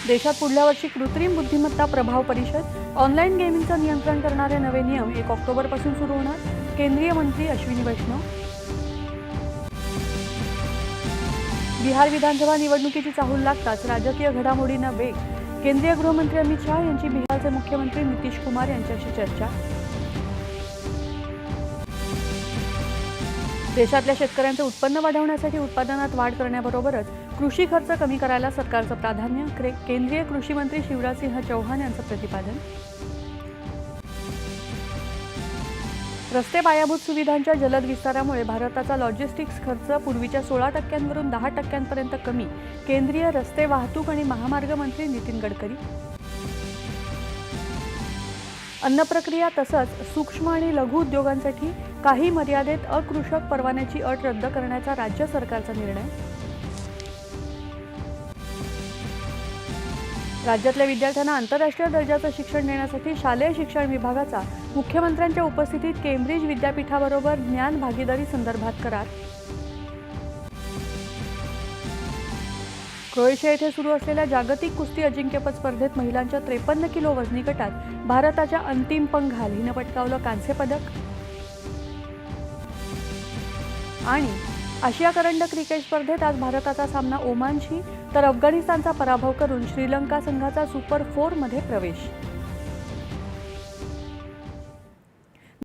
देशात पुढल्या वर्षी कृत्रिम बुद्धिमत्ता प्रभाव परिषद, ऑनलाईन गेमिंगचं नियंत्रण करणारे नवे नियम 1 ऑक्टोबरपासून सुरू होणार. केंद्रीय मंत्री अश्विनी वैष्णव. बिहार विधानसभा निवडणुकीची चाहूल लागताच राजकीय घडामोडींना वेग. केंद्रीय गृहमंत्री अमित शहा यांची बिहारचे मुख्यमंत्री नितीश कुमार यांच्याशी चर्चा. देशातल्या शेतकऱ्यांचे उत्पन्न वाढवण्यासाठी उत्पादनात वाढ करण्याबरोबरच कृषी खर्च कमी करायला सरकारचं प्राधान्य. केंद्रीय कृषी मंत्री शिवराजसिंह चौहान यांचं प्रतिपादन. रस्ते पायाभूत सुविधांच्या जलद विस्तारामुळे भारताचा लॉजिस्टिक्स खर्च पूर्वीच्या 16% वरून 10% कमी. केंद्रीय रस्ते वाहतूक आणि महामार्ग मंत्री नितीन गडकरी. अन्न प्रक्रिया तसंच सूक्ष्म आणि लघु उद्योगांसाठी काही मर्यादित अकृषक परवान्याची अट रद्द करण्याचा राज्य सरकारचा निर्णय. राज्यातल्या विद्यार्थ्यांना आंतरराष्ट्रीय दर्जाचं शिक्षण देण्यासाठी शालेय शिक्षण विभागाचा मुख्यमंत्र्यांच्या उपस्थितीत केंब्रिज विद्यापीठाबरोबर ज्ञान भागीदारी संदर्भात करार. क्रोएशिया येथे सुरू असलेल्या जागतिक कुस्ती अजिंक्यपद स्पर्धेत महिलांच्या 53 किलो वजनी गटात भारताच्या अंतिम पंघाल हिनं पटकावलं कांस्य पदक. आणि आशिया करंडक क्रिकेट स्पर्धेत आज भारताचा सामना ओमानशी तर अफगाणिस्तानचा पराभव करून श्रीलंका संघाचा सुपर 4 मध्ये प्रवेश.